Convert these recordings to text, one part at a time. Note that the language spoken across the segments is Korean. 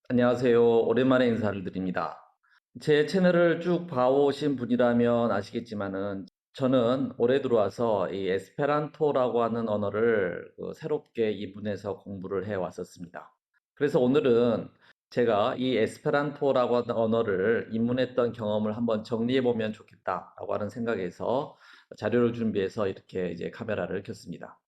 안녕하세요. 오랜만에 인사를 드립니다. 제 채널을 쭉 봐오신 분이라면 아시겠지만은 저는 올해 들어와서 이 에스페란토라고 하는 언어를 새롭게 입문해서 공부를 해 왔었습니다. 그래서 오늘은 제가 이 에스페란토라고 하는 언어를 입문했던 경험을 한번 정리해 보면 좋겠다라고 하는 생각에서 자료를 준비해서 이렇게 이제 카메라를 켰습니다.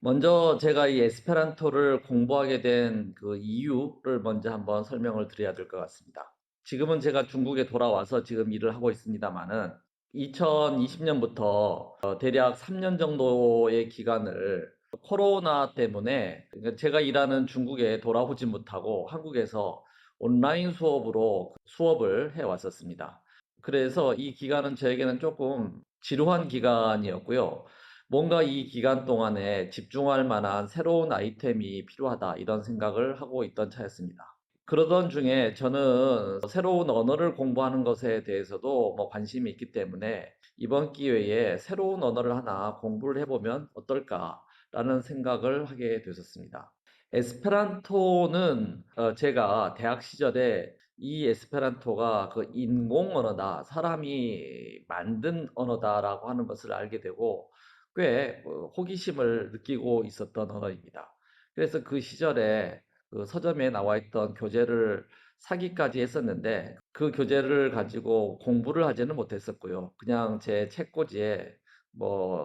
먼저 제가 이 에스페란토를 공부하게 된 그 이유를 먼저 한번 설명을 드려야 될 것 같습니다. 지금은 제가 중국에 돌아와서 지금 일을 하고 있습니다만은 2020년부터 대략 3년 정도의 기간을 코로나 때문에 그러니까 제가 일하는 중국에 돌아오지 못하고 한국에서 온라인 수업으로 수업을 해 왔었습니다. 그래서 이 기간은 저에게는 조금 지루한 기간이었고요. 뭔가 이 기간 동안에 집중할 만한 새로운 아이템이 필요하다 이런 생각을 하고 있던 차였습니다. 그러던 중에 저는 새로운 언어를 공부하는 것에 대해서도 관심이 있기 때문에 이번 기회에 새로운 언어를 하나 공부를 해보면 어떨까라는 생각을 하게 되었습니다. 에스페란토는 제가 대학 시절에 이 에스페란토가 그 인공 언어다, 사람이 만든 언어다라고 하는 것을 알게 되고 꽤 호기심을 느끼고 있었던 언어입니다. 그래서 그 시절에 그 서점에 나와 있던 교재를 사기까지 했었는데 그 교재를 가지고 공부를 하지는 못했었고요. 그냥 제 책꽂이에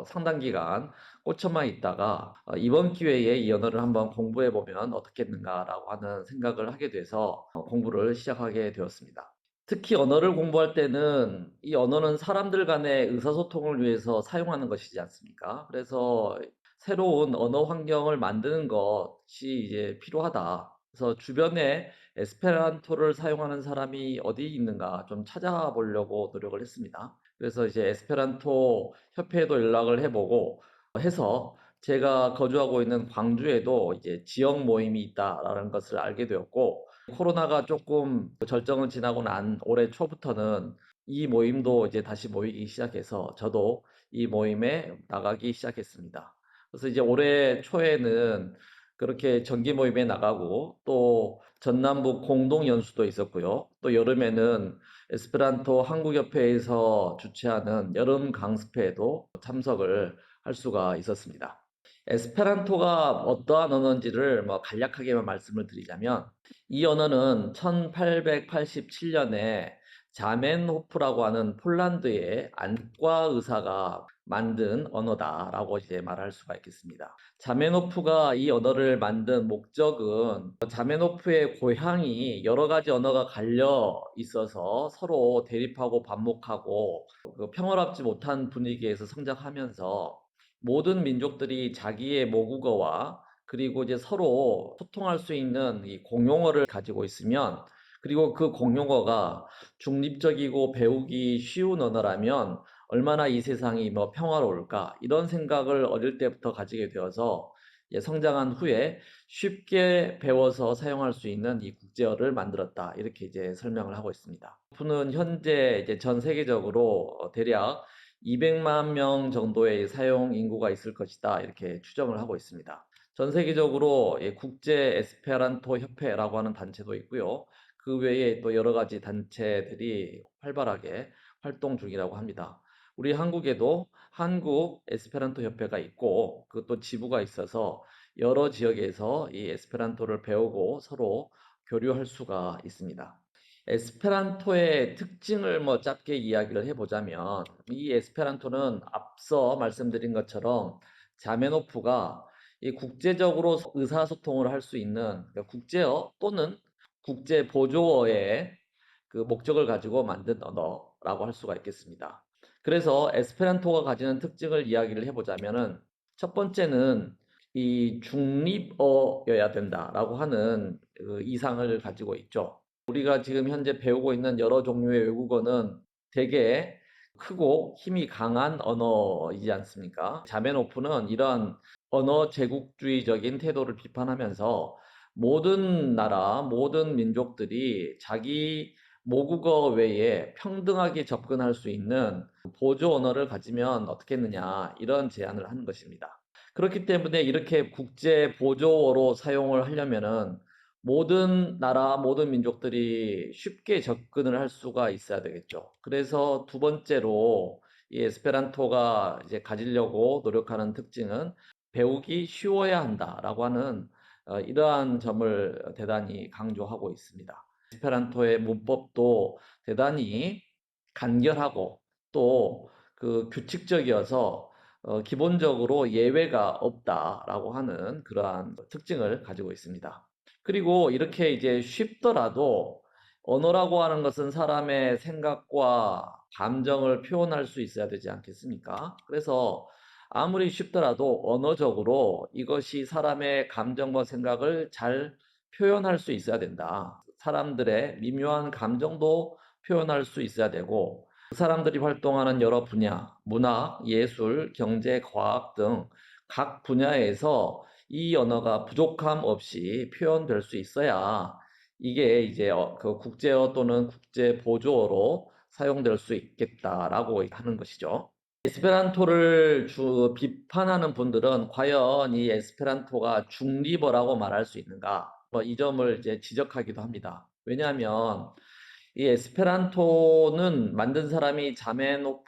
상당 기간 꽂혀만 있다가 이번 기회에 이 언어를 한번 공부해 보면 어떻겠는가라고 하는 생각을 하게 돼서 공부를 시작하게 되었습니다. 특히 언어를 공부할 때는 이 언어는 사람들 간의 의사소통을 위해서 사용하는 것이지 않습니까? 그래서 새로운 언어 환경을 만드는 것이 이제 필요하다. 그래서 주변에 에스페란토를 사용하는 사람이 어디 있는가 좀 찾아보려고 노력을 했습니다. 그래서 이제 에스페란토 협회에도 연락을 해보고 해서 제가 거주하고 있는 광주에도 이제 지역 모임이 있다라는 것을 알게 되었고 코로나가 조금 절정을 지나고 난 올해 초부터는 이 모임도 이제 다시 모이기 시작해서 저도 이 모임에 나가기 시작했습니다. 그래서 이제 올해 초에는 그렇게 정기 모임에 나가고 또 전남북 공동 연수도 있었고요. 또 여름에는 에스페란토 한국협회에서 주최하는 여름 강습회에도 참석을 할 수가 있었습니다. 에스페란토가 어떠한 언어인지를 간략하게만 말씀을 드리자면 이 언어는 1887년에 자멘호프라고 하는 폴란드의 안과 의사가 만든 언어다라고 이제 말할 수가 있겠습니다. 자멘호프가 이 언어를 만든 목적은 자멘호프의 고향이 여러 가지 언어가 갈려 있어서 서로 대립하고 반목하고 평화롭지 못한 분위기에서 성장하면서 모든 민족들이 자기의 모국어와 그리고 이제 서로 소통할 수 있는 이 공용어를 가지고 있으면 그리고 그 공용어가 중립적이고 배우기 쉬운 언어라면 얼마나 이 세상이 평화로울까 이런 생각을 어릴 때부터 가지게 되어서 성장한 후에 쉽게 배워서 사용할 수 있는 이 국제어를 만들었다 이렇게 이제 설명을 하고 있습니다. 푸는 현재 이제 전 세계적으로 대략 200만 명 정도의 사용 인구가 있을 것이다 이렇게 추정을 하고 있습니다. 전 세계적으로 국제 에스페란토 협회라고 하는 단체도 있고요. 그 외에 또 여러 가지 단체들이 활발하게 활동 중이라고 합니다. 우리 한국에도 한국 에스페란토 협회가 있고 그것도 지부가 있어서 여러 지역에서 이 에스페란토를 배우고 서로 교류할 수가 있습니다. 에스페란토의 특징을 짧게 이야기를 해보자면 이 에스페란토는 앞서 말씀드린 것처럼 자메노프가 이 국제적으로 의사소통을 할 수 있는 그러니까 국제어 또는 국제 보조어의 그 목적을 가지고 만든 언어라고 할 수가 있겠습니다. 그래서 에스페란토가 가지는 특징을 이야기를 해보자면은 첫 번째는 이 중립어여야 된다라고 하는 그 이상을 가지고 있죠. 우리가 지금 현재 배우고 있는 여러 종류의 외국어는 되게 크고 힘이 강한 언어이지 않습니까? 자메노프는 이러한 언어 제국주의적인 태도를 비판하면서 모든 나라, 모든 민족들이 자기 모국어 외에 평등하게 접근할 수 있는 보조 언어를 가지면 어떻겠느냐 이런 제안을 하는 것입니다. 그렇기 때문에 이렇게 국제 보조어로 사용을 하려면은 모든 나라, 모든 민족들이 쉽게 접근을 할 수가 있어야 되겠죠. 그래서 두 번째로 이 에스페란토가 이제 가지려고 노력하는 특징은 배우기 쉬워야 한다라고 하는 이러한 점을 대단히 강조하고 있습니다. 에스페란토의 문법도 대단히 간결하고 또 그 규칙적이어서 기본적으로 예외가 없다라고 하는 그러한 특징을 가지고 있습니다. 그리고 이렇게 이제 쉽더라도 언어라고 하는 것은 사람의 생각과 감정을 표현할 수 있어야 되지 않겠습니까? 그래서 아무리 쉽더라도 언어적으로 이것이 사람의 감정과 생각을 잘 표현할 수 있어야 된다. 사람들의 미묘한 감정도 표현할 수 있어야 되고, 그 사람들이 활동하는 여러 분야, 문학, 예술, 경제, 과학 등 각 분야에서 이 언어가 부족함 없이 표현될 수 있어야 이게 이제 그 국제어 또는 국제 보조어로 사용될 수 있겠다라고 하는 것이죠. 에스페란토를 비판하는 분들은 과연 이 에스페란토가 중립어라고 말할 수 있는가? 뭐 이 점을 이제 지적하기도 합니다. 왜냐하면 이 에스페란토는 만든 사람이 자메노프로서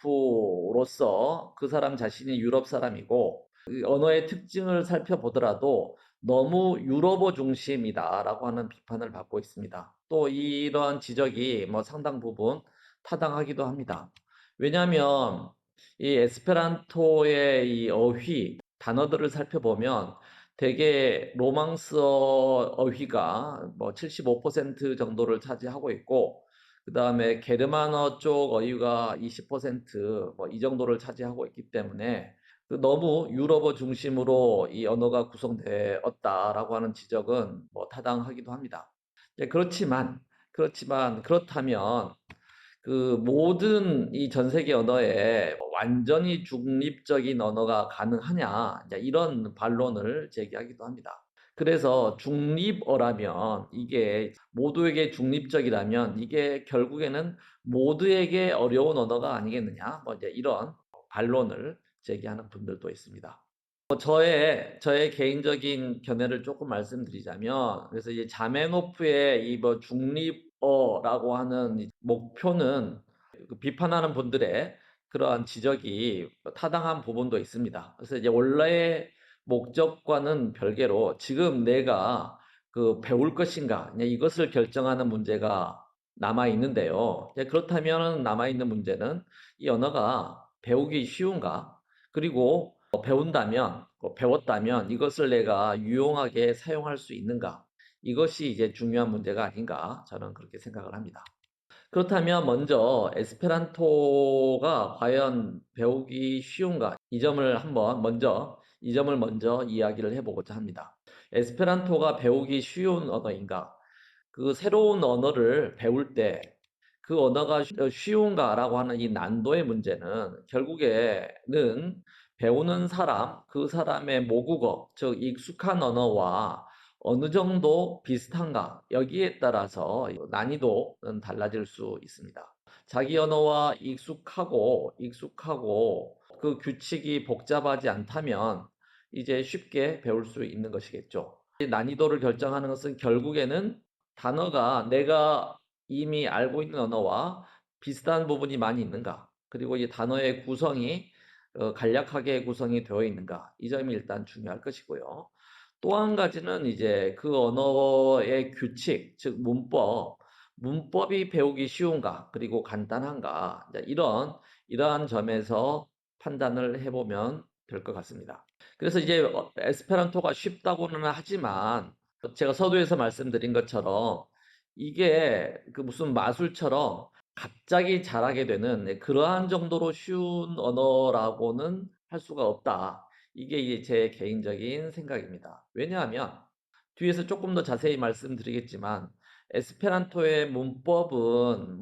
그 사람 자신이 유럽 사람이고 그 언어의 특징을 살펴보더라도 너무 유럽어 중심이다라고 하는 비판을 받고 있습니다. 또 이러한 지적이 뭐 상당 부분 타당하기도 합니다. 왜냐하면 이 에스페란토의 이 어휘, 단어들을 살펴보면 대개 로망스어 어휘가 뭐 75% 정도를 차지하고 있고 그 다음에 게르만어 쪽 어휘가 20%뭐 이 정도를 차지하고 있기 때문에 너무 유럽어 중심으로 이 언어가 구성되었다라고 하는 지적은 뭐 타당하기도 합니다. 그렇지만 그렇다면 그 모든 이 전 세계 언어에 완전히 중립적인 언어가 가능하냐 이런 반론을 제기하기도 합니다. 그래서 중립어라면 이게 모두에게 중립적이라면 이게 결국에는 모두에게 어려운 언어가 아니겠느냐 뭐 이제 이런 반론을 제기하는 분들도 있습니다. 저의 개인적인 견해를 조금 말씀드리자면, 그래서 이제 자메노프의 이 뭐 중립어라고 하는 이 목표는 그 비판하는 분들의 그러한 지적이 타당한 부분도 있습니다. 그래서 이제 원래의 목적과는 별개로 지금 내가 그 배울 것인가, 이것을 결정하는 문제가 남아 있는데요. 그렇다면 남아 있는 문제는 이 언어가 배우기 쉬운가? 그리고 배웠다면 이것을 내가 유용하게 사용할 수 있는가? 이것이 이제 중요한 문제가 아닌가 저는 그렇게 생각을 합니다. 그렇다면 먼저 에스페란토가 과연 배우기 쉬운가? 이 점을 먼저 이야기를 해보고자 합니다. 에스페란토가 배우기 쉬운 언어인가? 그 새로운 언어를 배울 때 그 언어가 쉬운가라고 하는 이 난도의 문제는 결국에는 배우는 사람, 그 사람의 모국어, 즉 익숙한 언어와 어느 정도 비슷한가 여기에 따라서 난이도는 달라질 수 있습니다. 자기 언어와 익숙하고 그 규칙이 복잡하지 않다면 이제 쉽게 배울 수 있는 것이겠죠. 난이도를 결정하는 것은 결국에는 단어가 내가 이미 알고 있는 언어와 비슷한 부분이 많이 있는가, 그리고 이 단어의 구성이 간략하게 구성이 되어 있는가, 이 점이 일단 중요할 것이고요. 또 한 가지는 이제 그 언어의 규칙, 즉 문법이 배우기 쉬운가, 그리고 간단한가, 이러한 점에서 판단을 해보면 될 것 같습니다. 그래서 이제 에스페란토가 쉽다고는 하지만 제가 서두에서 말씀드린 것처럼 이게 그 무슨 마술처럼 갑자기 잘하게 되는 그러한 정도로 쉬운 언어라고는 할 수가 없다. 이게 이제 제 개인적인 생각입니다. 왜냐하면 뒤에서 조금 더 자세히 말씀드리겠지만 에스페란토의 문법은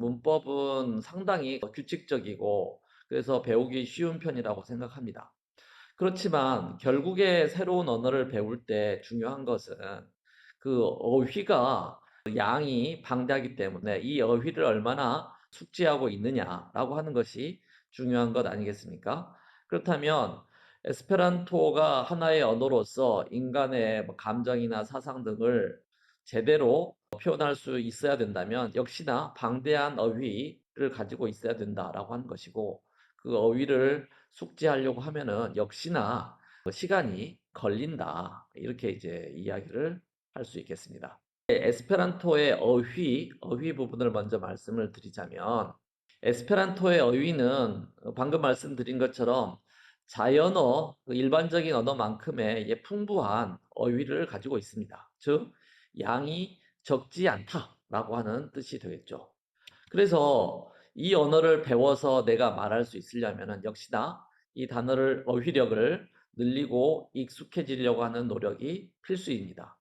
상당히 규칙적이고 그래서 배우기 쉬운 편이라고 생각합니다. 그렇지만 결국에 새로운 언어를 배울 때 중요한 것은 그 어휘가 양이 방대하기 때문에 이 어휘를 얼마나 숙지하고 있느냐라고 하는 것이 중요한 것 아니겠습니까? 그렇다면 에스페란토가 하나의 언어로서 인간의 감정이나 사상 등을 제대로 표현할 수 있어야 된다면 역시나 방대한 어휘를 가지고 있어야 된다라고 하는 것이고, 그 어휘를 숙지하려고 하면은 역시나 시간이 걸린다. 이렇게 이제 이야기를 할 수 있겠습니다. 에스페란토의 어휘 부분을 먼저 말씀을 드리자면, 에스페란토의 어휘는 방금 말씀드린 것처럼 자연어, 일반적인 언어만큼의 풍부한 어휘를 가지고 있습니다. 즉, 양이 적지 않다라고 하는 뜻이 되겠죠. 그래서 이 언어를 배워서 내가 말할 수 있으려면 역시나 이 어휘력을 늘리고 익숙해지려고 하는 노력이 필수입니다.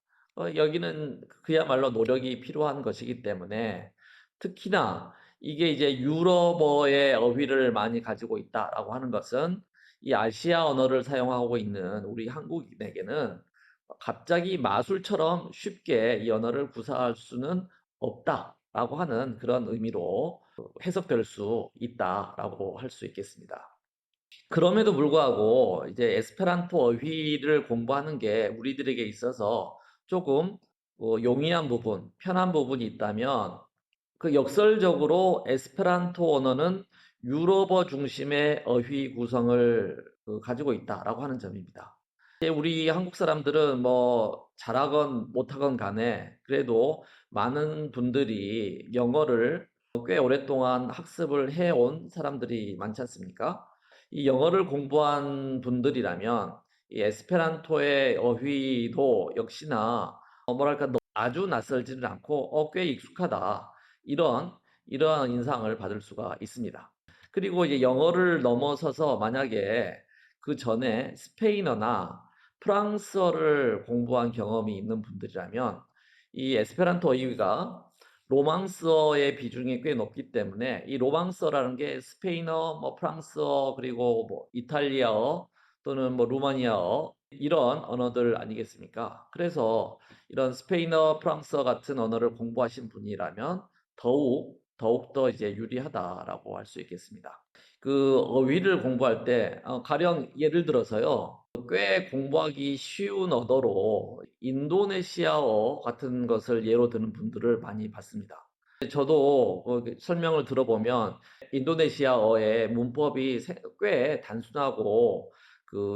여기는 그야말로 노력이 필요한 것이기 때문에, 특히나 이게 이제 유럽어의 어휘를 많이 가지고 있다라고 하는 것은 이 아시아 언어를 사용하고 있는 우리 한국인에게는 갑자기 마술처럼 쉽게 이 언어를 구사할 수는 없다라고 하는 그런 의미로 해석될 수 있다라고 할 수 있겠습니다. 그럼에도 불구하고 이제 에스페란토 어휘를 공부하는 게 우리들에게 있어서 조금 용이한 부분, 편한 부분이 있다면, 그 역설적으로 에스페란토 언어는 유럽어 중심의 어휘 구성을 가지고 있다라고 하는 점입니다. 이제 우리 한국 사람들은 뭐 잘하건 못하건 간에 그래도 많은 분들이 영어를 꽤 오랫동안 학습을 해온 사람들이 많지 않습니까? 이 영어를 공부한 분들이라면 이 에스페란토의 어휘도 역시나 뭐랄까 아주 낯설지는 않고 꽤 익숙하다, 이러한 인상을 받을 수가 있습니다. 그리고 이제 영어를 넘어서서 만약에 그 전에 스페인어나 프랑스어를 공부한 경험이 있는 분들이라면 이 에스페란토 어휘가 로망스어의 비중이 꽤 높기 때문에, 이 로망스어라는 게 스페인어, 뭐 프랑스어, 그리고 뭐 이탈리아어 또는 뭐 루마니아어, 이런 언어들 아니겠습니까? 그래서 이런 스페인어, 프랑스어 같은 언어를 공부하신 분이라면 더욱더 이제 유리하다라고 할 수 있겠습니다. 그 어휘를 공부할 때 가령 예를 들어서요, 꽤 공부하기 쉬운 언어로 인도네시아어 같은 것을 예로 드는 분들을 많이 봤습니다. 저도 설명을 들어보면 인도네시아어의 문법이 꽤 단순하고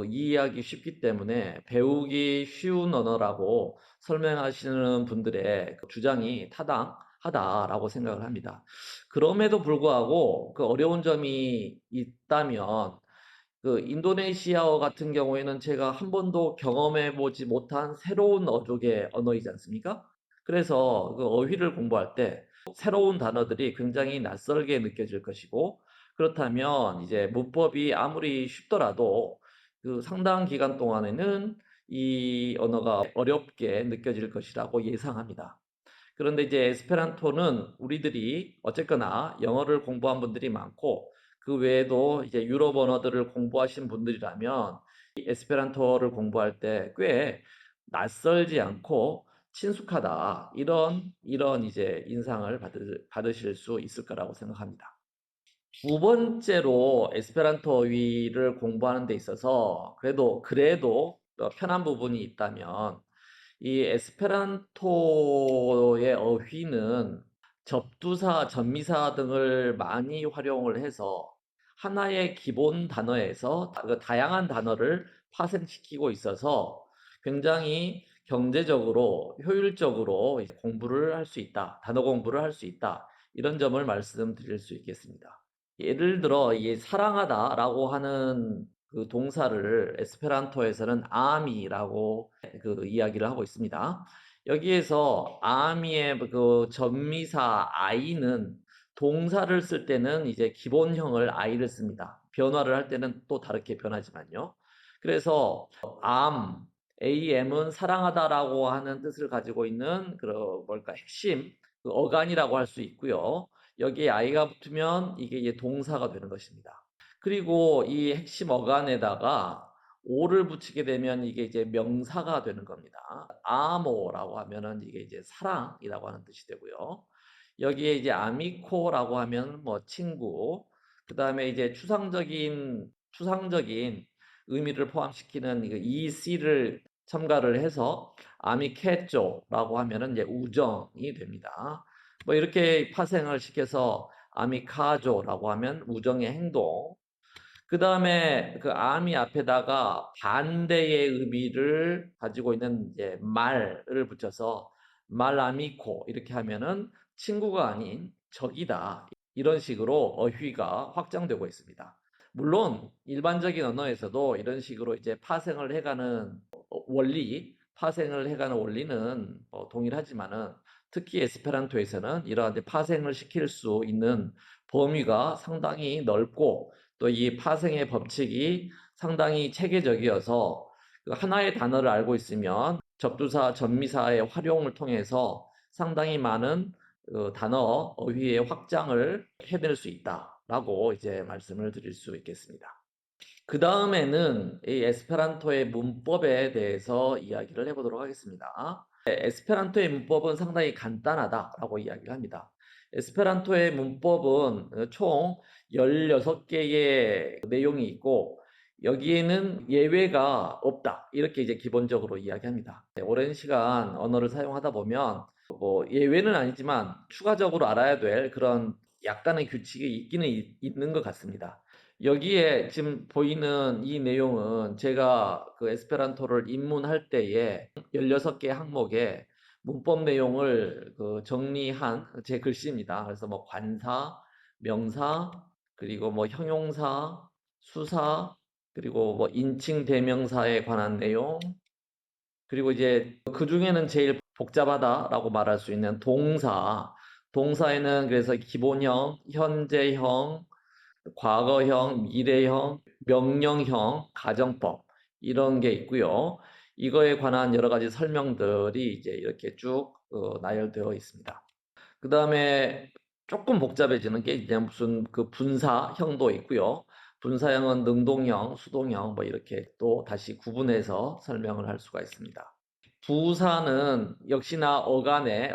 이해하기 쉽기 때문에 배우기 쉬운 언어라고 설명하시는 분들의 주장이 타당하다라고 생각을 합니다. 그럼에도 불구하고 그 어려운 점이 있다면, 그 인도네시아어 같은 경우에는 제가 한 번도 경험해 보지 못한 새로운 어족의 언어이지 않습니까? 그래서 그 어휘를 공부할 때 새로운 단어들이 굉장히 낯설게 느껴질 것이고, 그렇다면 이제 문법이 아무리 쉽더라도 그 상당한 기간 동안에는 이 언어가 어렵게 느껴질 것이라고 예상합니다. 그런데 이제 에스페란토는 우리들이 어쨌거나 영어를 공부한 분들이 많고, 그 외에도 이제 유럽 언어들을 공부하신 분들이라면 이 에스페란토를 공부할 때 꽤 낯설지 않고 친숙하다, 이런 이제 인상을 받으실 수 있을 거라고 생각합니다. 두 번째로 에스페란토 어휘를 공부하는 데 있어서 그래도 편한 부분이 있다면, 이 에스페란토의 어휘는 접두사, 전미사 등을 많이 활용을 해서 하나의 기본 단어에서 다양한 단어를 파생시키고 있어서 굉장히 경제적으로 효율적으로 공부를 할 수 있다, 단어 공부를 할 수 있다, 이런 점을 말씀드릴 수 있겠습니다. 예를 들어 이 사랑하다라고 하는 그 동사를 에스페란토에서는 아미라고 그 이야기를 하고 있습니다. 여기에서 아미의 그 전미사 아이는 동사를 쓸 때는 이제 기본형을 아이를 씁니다. 변화를 할 때는 또 다르게 변하지만요. 그래서 am은 사랑하다라고 하는 뜻을 가지고 있는 핵심 어간이라고 할 수 있고요. 여기에 아이가 붙으면 이게 이제 동사가 되는 것입니다. 그리고 이 핵심 어간에다가 오를 붙이게 되면 이게 이제 명사가 되는 겁니다. 아모라고 하면은 이게 이제 사랑이라고 하는 뜻이 되고요. 여기에 이제 아미코라고 하면 뭐 친구, 그 다음에 이제 추상적인 의미를 포함시키는 이C를 첨가를 해서 아미케쪼라고 하면은 이제 우정이 됩니다. 뭐 이렇게 파생을 시켜서 아미카조라고 하면 우정의 행동. 그 다음에 그 아미 앞에다가 반대의 의미를 가지고 있는 이제 말을 붙여서 말아미코 이렇게 하면은 친구가 아닌 적이다. 이런 식으로 어휘가 확장되고 있습니다. 물론 일반적인 언어에서도 이런 식으로 이제 파생을 해가는 파생을 해가는 원리는 동일하지만은 특히 에스페란토에서는 이러한 이제 파생을 시킬 수 있는 범위가 상당히 넓고 또 이 파생의 법칙이 상당히 체계적이어서 그 하나의 단어를 알고 있으면 접두사, 접미사의 활용을 통해서 상당히 많은 단어, 어휘의 확장을 해낼 수 있다라고 이제 말씀을 드릴 수 있겠습니다. 그 다음에는 이 에스페란토의 문법에 대해서 이야기를 해보도록 하겠습니다. 에스페란토의 문법은 상당히 간단하다라고 이야기를 합니다. 에스페란토의 문법은 총 16개의 내용이 있고 여기에는 예외가 없다. 이렇게 이제 기본적으로 이야기합니다. 오랜 시간 언어를 사용하다 보면 뭐 예외는 아니지만 추가적으로 알아야 될 그런 약간의 규칙이 있기는 있는 것 같습니다. 여기에 지금 보이는 이 내용은 제가 그 에스페란토를 입문할 때에 16개 항목에 문법 내용을 그 정리한 제 글씨입니다. 그래서 뭐 관사, 명사, 그리고 뭐 형용사, 수사, 그리고 뭐 인칭 대명사에 관한 내용, 그리고 이제 그 중에는 제일 복잡하다라고 말할 수 있는 동사. 동사에는 그래서 기본형, 현재형, 과거형, 미래형, 명령형, 가정법 이런 게 있고요. 이거에 관한 여러 가지 설명들이 이제 이렇게 쭉 나열되어 있습니다. 그 다음에 조금 복잡해지는 게 이제 무슨 그 분사형도 있고요. 분사형은 능동형, 수동형 뭐 이렇게 또 다시 구분해서 설명을 할 수가 있습니다. 부사는 역시나 어간에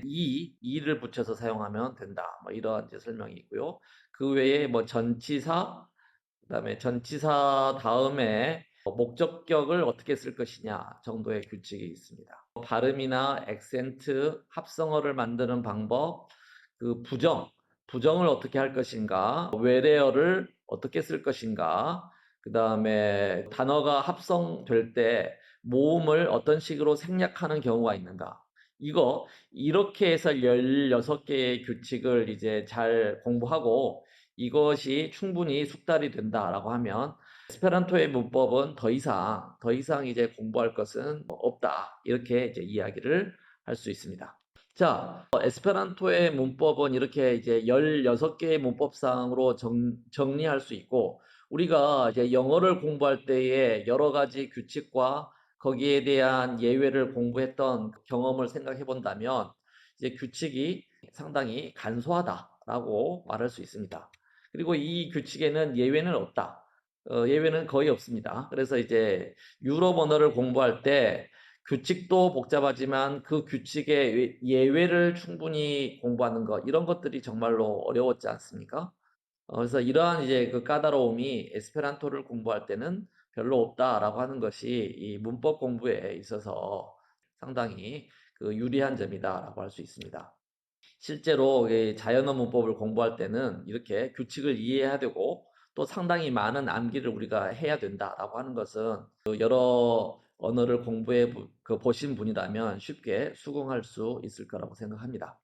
이를 붙여서 사용하면 된다. 뭐 이런 이제 설명이 있고요. 그 외에 뭐 전치사, 그다음에 전치사 다음에 목적격을 어떻게 쓸 것이냐 정도의 규칙이 있습니다. 발음이나 액센트, 합성어를 만드는 방법, 그 부정을 어떻게 할 것인가, 외래어를 어떻게 쓸 것인가, 그 다음에 단어가 합성될 때 모음을 어떤 식으로 생략하는 경우가 있는가. 이렇게 해서 16개의 규칙을 이제 잘 공부하고 이것이 충분히 숙달이 된다라고 하면 에스페란토의 문법은 더 이상 이제 공부할 것은 없다. 이렇게 이제 이야기를 할 수 있습니다. 자, 에스페란토의 문법은 이렇게 이제 16개의 문법상으로 정리할 수 있고, 우리가 이제 영어를 공부할 때에 여러 가지 규칙과 거기에 대한 예외를 공부했던 경험을 생각해 본다면, 이제 규칙이 상당히 간소하다라고 말할 수 있습니다. 그리고 이 규칙에는 예외는 없다. 예외는 거의 없습니다. 그래서 이제 유럽 언어를 공부할 때 규칙도 복잡하지만 그 규칙의 예외를 충분히 공부하는 것, 이런 것들이 정말로 어려웠지 않습니까? 그래서 이러한 이제 그 까다로움이 에스페란토를 공부할 때는 별로 없다라고 하는 것이 이 문법 공부에 있어서 상당히 그 유리한 점이다라고 할 수 있습니다. 실제로 자연어 문법을 공부할 때는 이렇게 규칙을 이해해야 되고 또 상당히 많은 암기를 우리가 해야 된다라고 하는 것은 그 여러 언어를 공부해 보신 분이라면 쉽게 수긍할 수 있을 거라고 생각합니다.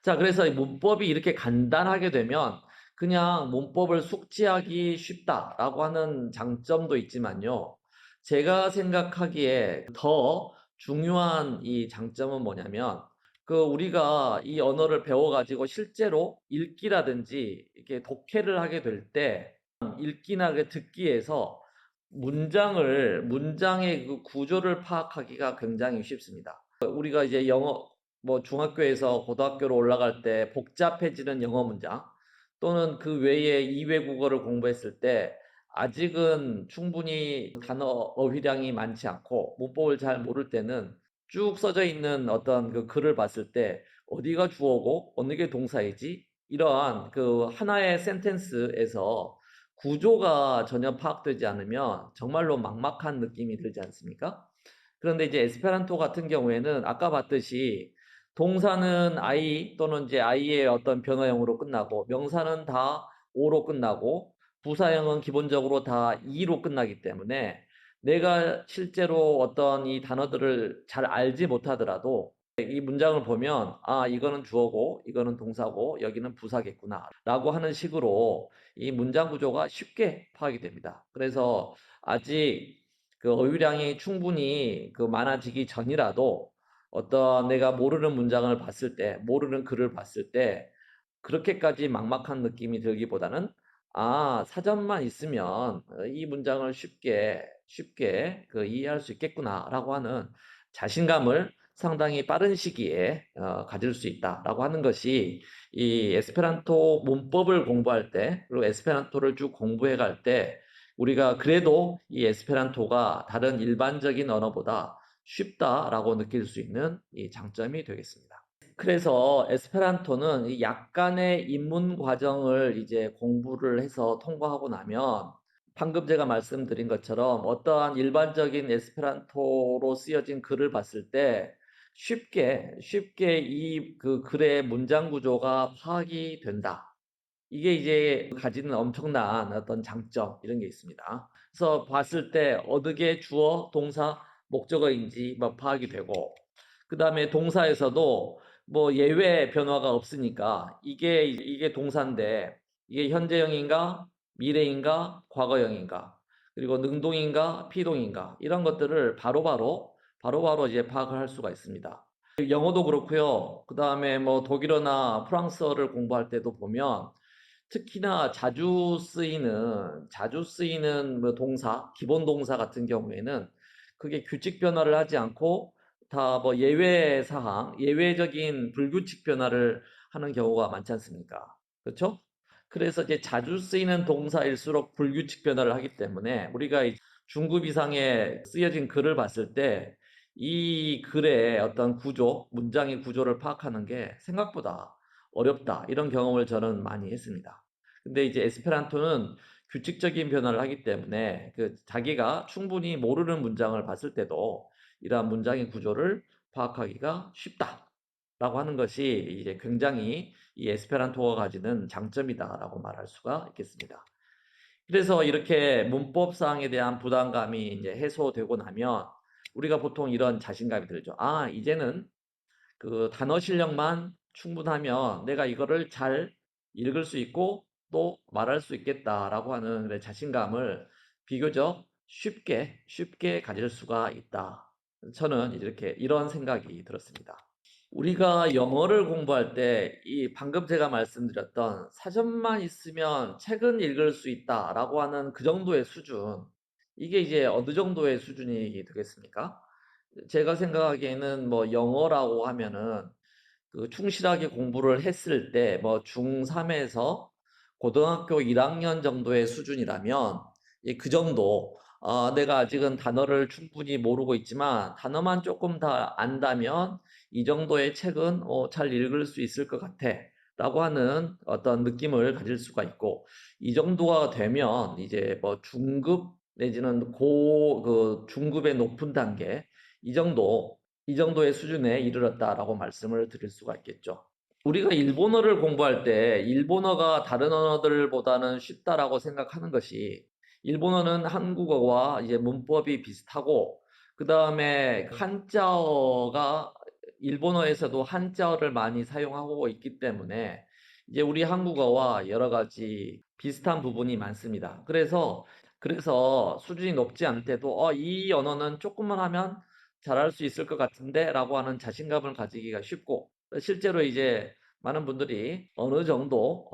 자, 그래서 이 문법이 이렇게 간단하게 되면 그냥 문법을 숙지하기 쉽다라고 하는 장점도 있지만요. 제가 생각하기에 더 중요한 이 장점은 뭐냐면 그 우리가 이 언어를 배워가지고 실제로 읽기라든지 이렇게 독해를 하게 될 때 읽기나 듣기에서 문장의 그 구조를 파악하기가 굉장히 쉽습니다. 우리가 이제 영어, 뭐 중학교에서 고등학교로 올라갈 때 복잡해지는 영어 문장 또는 그 외에 이외 국어를 공부했을 때 아직은 충분히 단어 어휘량이 많지 않고 문법을 잘 모를 때는 쭉 써져 있는 어떤 그 글을 봤을 때 어디가 주어고 어느 게 동사이지 이러한 그 하나의 센텐스에서 구조가 전혀 파악되지 않으면 정말로 막막한 느낌이 들지 않습니까? 그런데 이제 에스페란토 같은 경우에는 아까 봤듯이 동사는 I 또는 이제 I의 어떤 변화형으로 끝나고 명사는 다 O로 끝나고 부사형은 기본적으로 다 E로 끝나기 때문에 내가 실제로 어떤 이 단어들을 잘 알지 못하더라도 이 문장을 보면 아 이거는 주어고 이거는 동사고 여기는 부사겠구나 라고 하는 식으로 이 문장 구조가 쉽게 파악이 됩니다. 그래서 아직 그 어휘량이 충분히 많아지기 전이라도 어떤 내가 모르는 문장을 봤을 때, 모르는 글을 봤을 때 그렇게까지 막막한 느낌이 들기보다는 아, 사전만 있으면 이 문장을 쉽게 이해할 수 있겠구나라고 하는 자신감을 상당히 빠른 시기에 가질 수 있다라고 하는 것이 이 에스페란토 문법을 공부할 때 그리고 에스페란토를 쭉 공부해 갈 때 우리가 그래도 이 에스페란토가 다른 일반적인 언어보다 쉽다라고 느낄 수 있는 이 장점이 되겠습니다. 그래서 에스페란토는 이 약간의 입문 과정을 이제 공부를 해서 통과하고 나면 방금 제가 말씀드린 것처럼 어떠한 일반적인 에스페란토로 쓰여진 글을 봤을 때 쉽게 이 글의 문장 구조가 파악이 된다. 이게 이제 가지는 엄청난 어떤 장점 이런 게 있습니다. 그래서 봤을 때 어느 게 주어, 동사, 목적어인지 뭐 파악이 되고 그 다음에 동사에서도 뭐 예외 변화가 없으니까 이게 동사인데 이게 현재형인가 미래인가 과거형인가 그리고 능동인가 피동인가 이런 것들을 바로바로 이제 파악을 할 수가 있습니다. 영어도 그렇고요. 그 다음에 뭐 독일어나 프랑스어를 공부할 때도 보면 특히나 자주 쓰이는 뭐 동사, 기본 동사 같은 경우에는 그게 규칙 변화를 하지 않고 다 뭐 예외 사항, 예외적인 불규칙 변화를 하는 경우가 많지 않습니까? 그렇죠? 그래서 이제 자주 쓰이는 동사일수록 불규칙 변화를 하기 때문에 우리가 중급 이상의 쓰여진 글을 봤을 때 이 글의 어떤 구조, 문장의 구조를 파악하는 게 생각보다 어렵다. 이런 경험을 저는 많이 했습니다. 근데 이제 에스페란토는 규칙적인 변화를 하기 때문에 자기가 충분히 모르는 문장을 봤을 때도 이러한 문장의 구조를 파악하기가 쉽다라고 하는 것이 이제 굉장히 이 에스페란토가 가지는 장점이다라고 말할 수가 있겠습니다. 그래서 이렇게 문법상에 대한 부담감이 이제 해소되고 나면 우리가 보통 이런 자신감이 들죠. 아, 이제는 단어 실력만 충분하면 내가 이거를 잘 읽을 수 있고 또 말할 수 있겠다라고 하는 그런 자신감을 비교적 쉽게 가질 수가 있다. 저는 이런 생각이 들었습니다. 우리가 영어를 공부할 때 이 방금 제가 말씀드렸던 사전만 있으면 책은 읽을 수 있다라고 하는 그 정도의 수준, 이게 이제 어느 정도의 수준이 되겠습니까? 제가 생각하기에는 뭐 영어라고 하면은 충실하게 공부를 했을 때 뭐 중3에서 고등학교 1학년 정도의 수준이라면 그 정도 내가 아직은 단어를 충분히 모르고 있지만 단어만 조금 더 안다면 이 정도의 책은 잘 읽을 수 있을 것 같아 라고 하는 어떤 느낌을 가질 수가 있고 이 정도가 되면 이제 뭐 중급 내지는 중급의 높은 단계 이 정도의 수준에 이르렀다라고 말씀을 드릴 수가 있겠죠. 우리가 일본어를 공부할 때 일본어가 다른 언어들보다는 쉽다라고 생각하는 것이 일본어는 한국어와 이제 문법이 비슷하고 그 다음에 한자어가 일본어에서도 한자어를 많이 사용하고 있기 때문에 이제 우리 한국어와 여러 가지 비슷한 부분이 많습니다. 그래서 수준이 높지 않대도 이 언어는 조금만 하면 잘할 수 있을 것 같은데 라고 하는 자신감을 가지기가 쉽고 실제로 이제 많은 분들이 어느 정도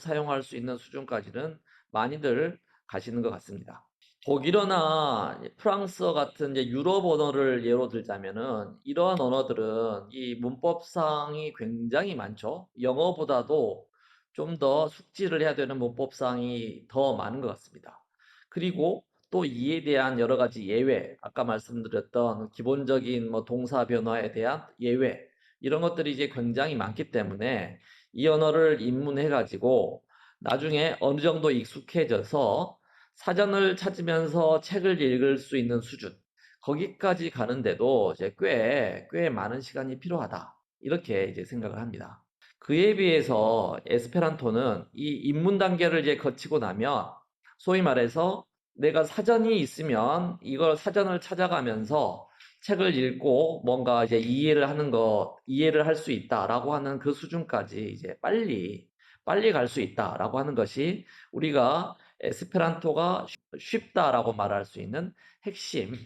사용할 수 있는 수준까지는 많이들 가시는 것 같습니다. 독일어나 프랑스어 같은 이제 유럽 언어를 예로 들자면은 이러한 언어들은 이 문법상이 굉장히 많죠. 영어보다도 좀 더 숙지를 해야 되는 문법상이 더 많은 것 같습니다. 그리고 또 이에 대한 여러 가지 예외, 아까 말씀드렸던 기본적인 뭐 동사 변화에 대한 예외, 이런 것들이 이제 굉장히 많기 때문에 이 언어를 입문해 가지고 나중에 어느 정도 익숙해져서 사전을 찾으면서 책을 읽을 수 있는 수준, 거기까지 가는데도 이제 꽤 많은 시간이 필요하다. 이렇게 이제 생각을 합니다. 그에 비해서 에스페란토는 이 입문 단계를 이제 거치고 나면 소위 말해서 내가 사전이 있으면 이걸 사전을 찾아가면서 책을 읽고 뭔가 이제 이해를 할 수 있다라고 하는 그 수준까지 이제 빨리 갈 수 있다라고 하는 것이 우리가 에스페란토가 쉽다라고 말할 수 있는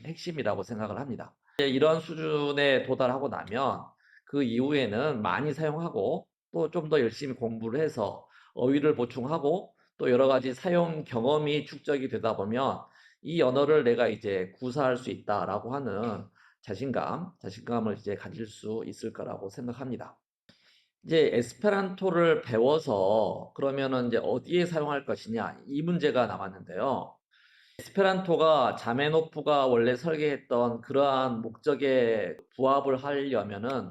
핵심이라고 생각을 합니다. 이제 이런 수준에 도달하고 나면 그 이후에는 많이 사용하고 또 좀 더 열심히 공부를 해서 어휘를 보충하고 또 여러 가지 사용 경험이 축적이 되다 보면 이 언어를 내가 이제 구사할 수 있다라고 하는 자신감을 이제 가질 수 있을 거라고 생각합니다. 이제 에스페란토를 배워서 그러면은 이제 어디에 사용할 것이냐 이 문제가 남았는데요. 에스페란토가 자메노프가 원래 설계했던 그러한 목적에 부합을 하려면은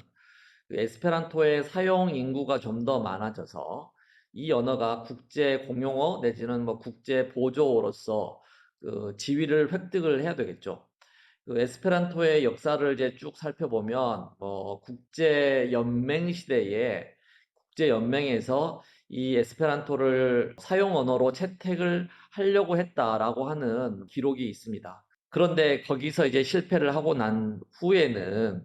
그 에스페란토의 사용 인구가 좀 더 많아져서 이 언어가 국제 공용어 내지는 뭐 국제 보조어로서 그 지위를 획득을 해야 되겠죠. 그 에스페란토의 역사를 이제 쭉 살펴보면 뭐 국제 연맹 시대에 국제 연맹에서 이 에스페란토를 사용 언어로 채택을 하려고 했다라고 하는 기록이 있습니다. 그런데 거기서 이제 실패를 하고 난 후에는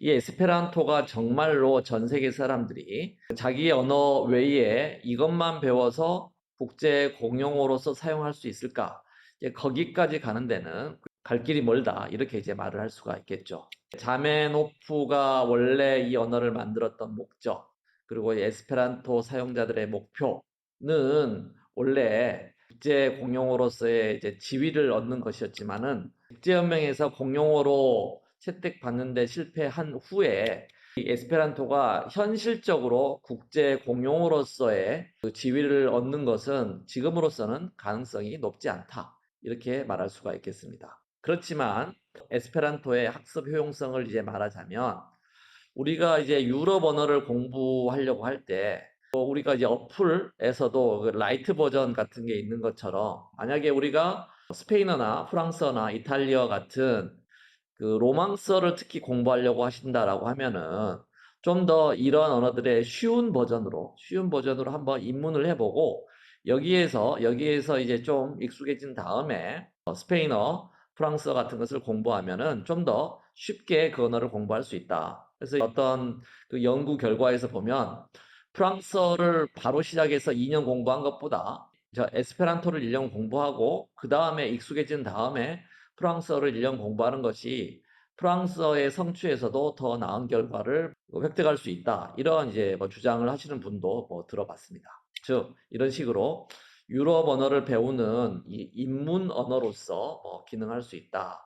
이 에스페란토가 정말로 전 세계 사람들이 자기의 언어 외에 이것만 배워서 국제 공용어로서 사용할 수 있을까? 이제 거기까지 가는 데는 갈 길이 멀다. 이렇게 이제 말을 할 수가 있겠죠. 자메노프가 원래 이 언어를 만들었던 목적, 그리고 에스페란토 사용자들의 목표는 원래 국제 공용어로서의 이제 지위를 얻는 것이었지만은 국제연맹에서 공용어로 채택받는데 실패한 후에 이 에스페란토가 현실적으로 국제 공용어로서의 그 지위를 얻는 것은 지금으로서는 가능성이 높지 않다. 이렇게 말할 수가 있겠습니다. 그렇지만 에스페란토의 학습 효용성을 이제 말하자면 우리가 이제 유럽 언어를 공부하려고 할 때 우리가 이제 어플에서도 그 라이트 버전 같은 게 있는 것처럼 만약에 우리가 스페인어나 프랑스어나 이탈리아 같은 그 로망스어를 특히 공부하려고 하신다라고 하면은 좀 더 이런 언어들의 쉬운 버전으로 한번 입문을 해보고 여기에서 이제 좀 익숙해진 다음에 스페인어, 프랑스어 같은 것을 공부하면은 좀 더 쉽게 그 언어를 공부할 수 있다. 그래서 어떤 그 연구 결과에서 보면 프랑스어를 바로 시작해서 2년 공부한 것보다 에스페란토를 1년 공부하고 그 다음에 익숙해진 다음에 프랑스어를 1년 공부하는 것이 프랑스어의 성취에서도 더 나은 결과를 획득할 수 있다. 이런 이제 뭐 주장을 하시는 분도 뭐 들어봤습니다. 즉 이런 식으로 유럽 언어를 배우는 이 입문 언어로서 기능할 수 있다.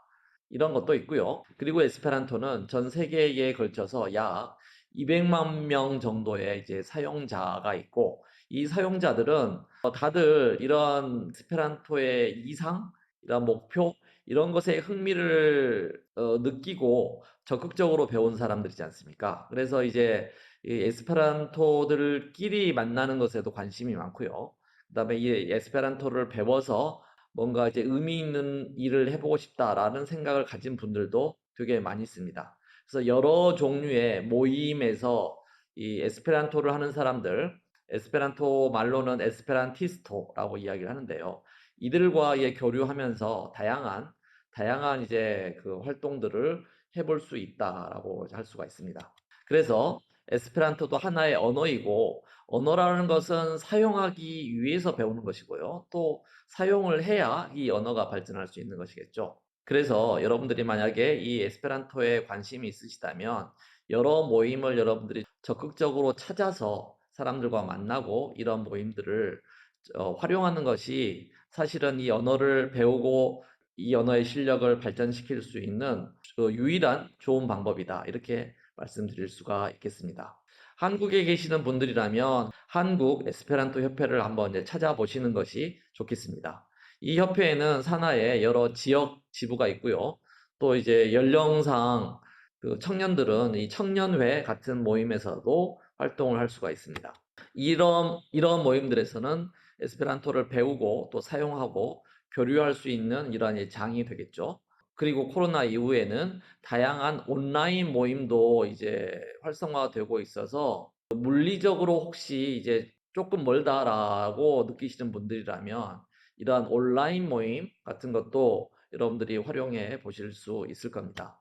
이런 것도 있고요. 그리고 에스페란토는 전 세계에 걸쳐서 약 200만 명 정도의 이제 사용자가 있고 이 사용자들은 다들 이런 에스페란토의 이상, 이런 목표, 이런 것에 흥미를 느끼고 적극적으로 배운 사람들이지 않습니까? 그래서 이제 이 에스페란토들끼리 만나는 것에도 관심이 많고요. 그다음에 이 에스페란토를 배워서 뭔가 이제 의미 있는 일을 해보고 싶다라는 생각을 가진 분들도 되게 많이 있습니다. 그래서 여러 종류의 모임에서 이 에스페란토를 하는 사람들, 에스페란토 말로는 에스페란티스토라고 이야기를 하는데요. 이들과 교류하면서 다양한 이제 그 활동들을 해볼 수 있다라고 할 수가 있습니다. 그래서 에스페란토도 하나의 언어이고 언어라는 것은 사용하기 위해서 배우는 것이고요. 또 사용을 해야 이 언어가 발전할 수 있는 것이겠죠. 그래서 여러분들이 만약에 이 에스페란토에 관심이 있으시다면 여러 모임을 여러분들이 적극적으로 찾아서 사람들과 만나고 이런 모임들을 활용하는 것이 사실은 이 언어를 배우고 이 언어의 실력을 발전시킬 수 있는 그 유일한 좋은 방법이다. 이렇게 말씀드릴 수가 있겠습니다. 한국에 계시는 분들이라면 한국 에스페란토 협회를 한번 이제 찾아보시는 것이 좋겠습니다. 이 협회에는 산하에 여러 지역 지부가 있고요. 또 이제 연령상 그 청년들은 이 청년회 같은 모임에서도 활동을 할 수가 있습니다. 이런 모임들에서는 에스페란토를 배우고 또 사용하고 교류할 수 있는 이러한 장이 되겠죠. 그리고 코로나 이후에는 다양한 온라인 모임도 이제 활성화되고 있어서 물리적으로 혹시 이제 조금 멀다라고 느끼시는 분들이라면 이러한 온라인 모임 같은 것도 여러분들이 활용해 보실 수 있을 겁니다.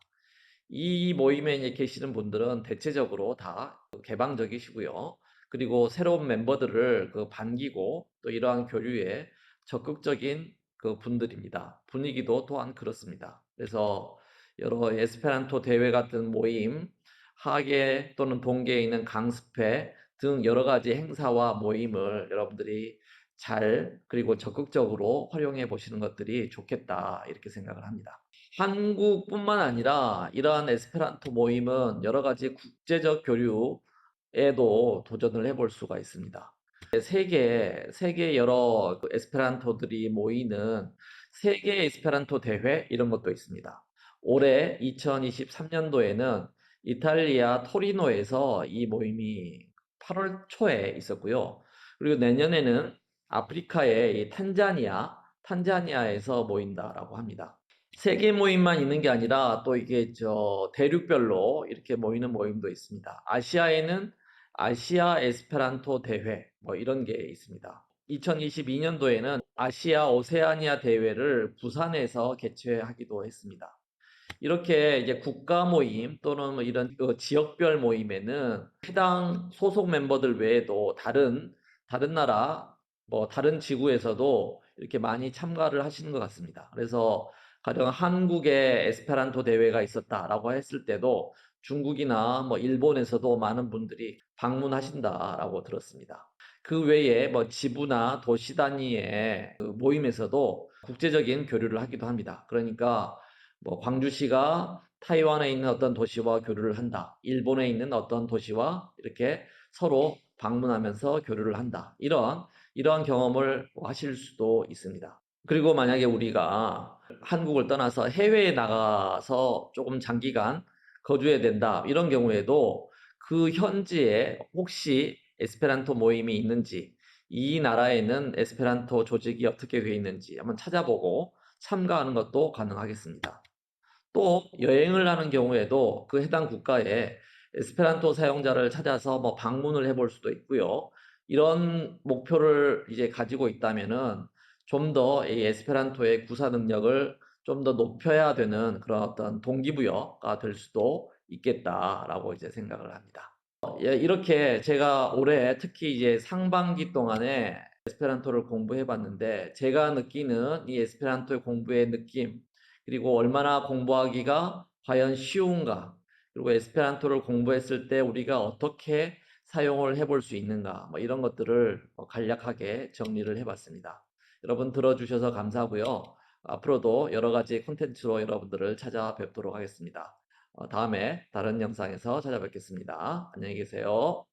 이 모임에 이제 계시는 분들은 대체적으로 다 개방적이시고요. 그리고 새로운 멤버들을 반기고 또 이러한 교류에 적극적인 분들입니다. 분위기도 또한 그렇습니다. 그래서 여러 에스페란토 대회 같은 모임, 하계 또는 동계에 있는 강습회 등 여러 가지 행사와 모임을 여러분들이 잘 그리고 적극적으로 활용해 보시는 것들이 좋겠다 이렇게 생각을 합니다. 한국뿐만 아니라 이러한 에스페란토 모임은 여러 가지 국제적 교류에도 도전을 해볼 수가 있습니다. 세계 여러 에스페란토들이 모이는 세계 에스페란토 대회 이런 것도 있습니다. 올해 2023년도에는 이탈리아 토리노에서 이 모임이 8월 초에 있었고요. 그리고 내년에는 아프리카의 탄자니아에서 모인다라고 합니다. 세계 모임만 있는 게 아니라 또 이게 대륙별로 이렇게 모이는 모임도 있습니다. 아시아에는 아시아 에스페란토 대회 뭐 이런 게 있습니다. 2022년도에는 아시아 오세아니아 대회를 부산에서 개최하기도 했습니다. 이렇게 이제 국가 모임 또는 뭐 이런 지역별 모임에는 해당 소속 멤버들 외에도 다른 나라 뭐 다른 지구에서도 이렇게 많이 참가를 하시는 것 같습니다. 그래서 가령 한국에 에스페란토 대회가 있었다라고 했을 때도 중국이나 뭐 일본에서도 많은 분들이 방문하신다라고 들었습니다. 그 외에 뭐 지부나 도시 단위의 모임에서도 국제적인 교류를 하기도 합니다. 그러니까 뭐 광주시가 타이완에 있는 어떤 도시와 교류를 한다. 일본에 있는 어떤 도시와 이렇게 서로 방문하면서 교류를 한다. 이러한 경험을 하실 수도 있습니다. 그리고 만약에 우리가 한국을 떠나서 해외에 나가서 조금 장기간 거주해야 된다. 이런 경우에도 그 현지에 혹시 에스페란토 모임이 있는지, 이 나라에는 에스페란토 조직이 어떻게 되어 있는지 한번 찾아보고 참가하는 것도 가능하겠습니다. 또 여행을 하는 경우에도 그 해당 국가에 에스페란토 사용자를 찾아서 뭐 방문을 해볼 수도 있고요. 이런 목표를 이제 가지고 있다면은 좀 더 이 에스페란토의 구사 능력을 좀 더 높여야 되는 그런 어떤 동기부여가 될 수도 있겠다라고 이제 생각을 합니다. 예, 이렇게 제가 올해 특히 이제 상반기 동안에 에스페란토를 공부해 봤는데 제가 느끼는 이 에스페란토의 공부의 느낌 그리고 얼마나 공부하기가 과연 쉬운가 그리고 에스페란토를 공부했을 때 우리가 어떻게 사용을 해볼 수 있는가 뭐 이런 것들을 간략하게 정리를 해 봤습니다. 여러분 들어주셔서 감사하고요. 앞으로도 여러 가지 콘텐츠로 여러분들을 찾아뵙도록 하겠습니다. 다음에 다른 영상에서 찾아뵙겠습니다. 안녕히 계세요.